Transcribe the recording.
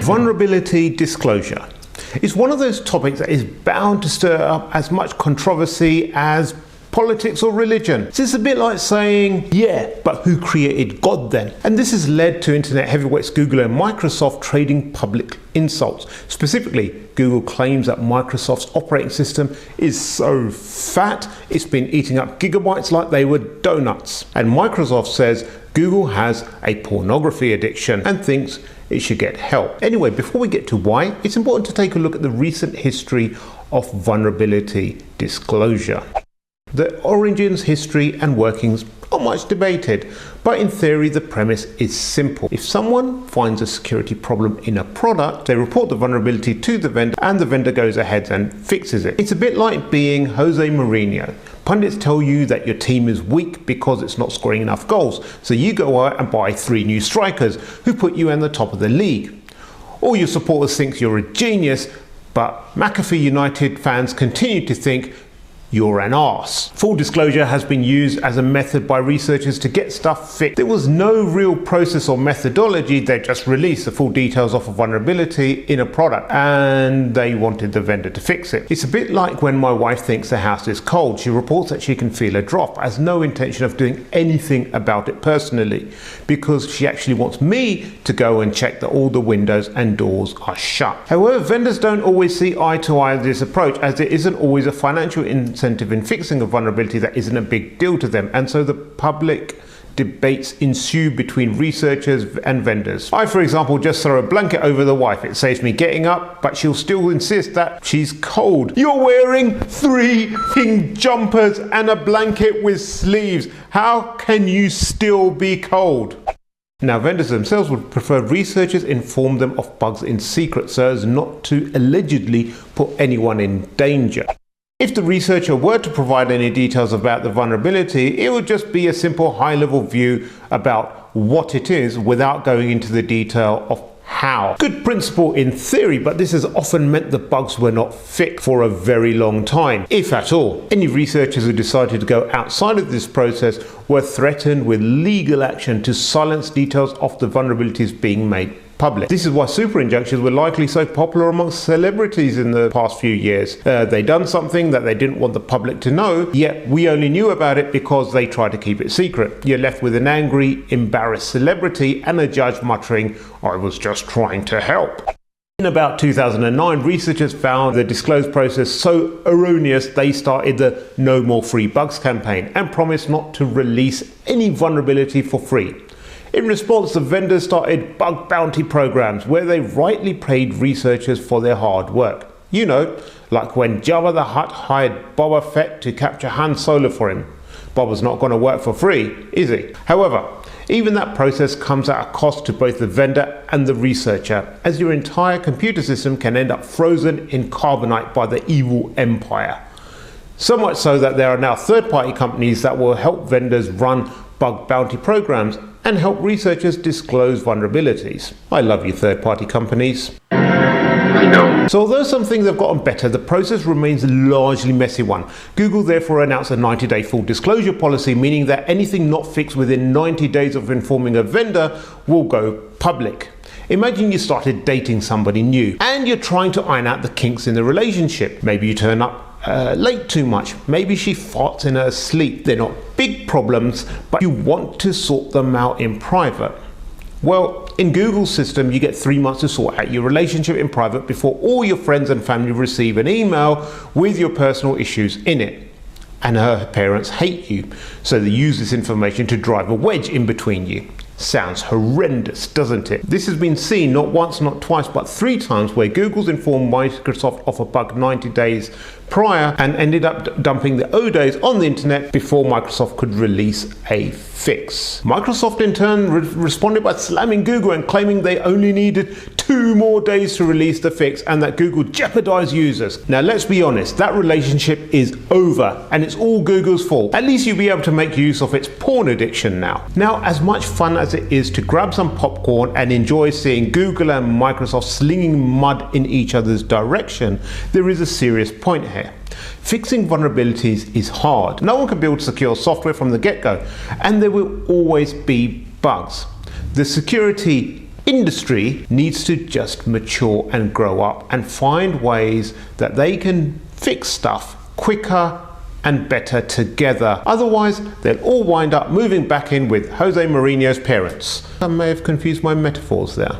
Vulnerability disclosure. It's one of those topics that is bound to stir up as much controversy as politics or religion. So it's a bit like saying, yeah, but who created God then? And this has led to internet heavyweights Google and Microsoft trading public insults. Specifically, Google claims that Microsoft's operating system is so fat, it's been eating up gigabytes like they were donuts. And Microsoft says Google has a pornography addiction and thinks it should get help. Anyway, before we get to why, it's important to take a look at the recent history of vulnerability disclosure. The origins, history and workings are much debated, but in theory the premise is simple. If someone finds a security problem in a product, they report the vulnerability to the vendor and the vendor goes ahead and fixes it. It's a bit like being Jose Mourinho. Pundits tell you that your team is weak because it's not scoring enough goals, so you go out and buy 3 new strikers who put you in the top of the league. All your supporters think you're a genius, but McAfee United fans continue to think you're an arse. Full disclosure has been used as a method by researchers to get stuff fixed. There was no real process or methodology, they just released the full details of a vulnerability in a product and they wanted the vendor to fix it. It's a bit like when my wife thinks the house is cold. She reports that she can feel a drop, has no intention of doing anything about it personally, because she actually wants me to go and check that all the windows and doors are shut. However, vendors don't always see eye to eye with this approach, as there isn't always a financial incentive in fixing a vulnerability that isn't a big deal to them, and so the public debates ensue between researchers and vendors. I, for example, just throw a blanket over the wife. It saves me getting up, but she'll still insist that she's cold. You're wearing 3 pink jumpers and a blanket with sleeves. How can you still be cold? Now, vendors themselves would prefer researchers inform them of bugs in secret so as not to allegedly put anyone in danger. If the researcher were to provide any details about the vulnerability, it would just be a simple high-level view about what it is without going into the detail of how. Good principle in theory, but this has often meant the bugs were not fixed for a very long time, if at all. Any researchers who decided to go outside of this process were threatened with legal action to silence details of the vulnerabilities being made public. This is why super injunctions were likely so popular amongst celebrities in the past few years. They'd done something that they didn't want the public to know, yet we only knew about it because they tried to keep it secret. You're left with an angry, embarrassed celebrity and a judge muttering, "I was just trying to help." In about 2009, researchers found the disclose process so erroneous they started the No More Free Bugs campaign and promised not to release any vulnerability for free. In response, the vendors started bug bounty programs where they rightly paid researchers for their hard work. You know, like when Jabba the Hutt hired Boba Fett to capture Han Solo for him. Boba's not going to work for free, is he? However, even that process comes at a cost to both the vendor and the researcher, as your entire computer system can end up frozen in carbonite by the evil empire. So much so that there are now third-party companies that will help vendors run bug bounty programs and help researchers disclose vulnerabilities. I love you, third-party companies. I know. So although some things have gotten better, the process remains a largely messy one. Google therefore announced a 90-day full disclosure policy, meaning that anything not fixed within 90 days of informing a vendor will go public. Imagine you started dating somebody new and you're trying to iron out the kinks in the relationship. Maybe you turn up late too much. Maybe she farts in her sleep. They're not big problems, but you want to sort them out in private. Well, in Google's system, you get 3 months to sort out your relationship in private before all your friends and family receive an email with your personal issues in it. And her parents hate you, so they use this information to drive a wedge in between you. Sounds horrendous, doesn't it? This has been seen not once, not twice, but 3 times where Google's informed Microsoft of a bug 90 days prior and ended up dumping the O days on the internet before Microsoft could release a fix. Microsoft in turn responded by slamming Google and claiming they only needed 2 more days to release the fix and that Google jeopardized users. Now let's be honest, that relationship is over and it's all Google's fault. At least you'll be able to make use of its porn addiction now. Now, as much fun as it is to grab some popcorn and enjoy seeing Google and Microsoft slinging mud in each other's direction, there is a serious point here. Fixing vulnerabilities is hard. No one can build secure software from the get-go, and there will always be bugs. The security Industry needs to just mature and grow up and find ways that they can fix stuff quicker and better together. Otherwise, they'll all wind up moving back in with Jose Mourinho's parents. I may have confused my metaphors there.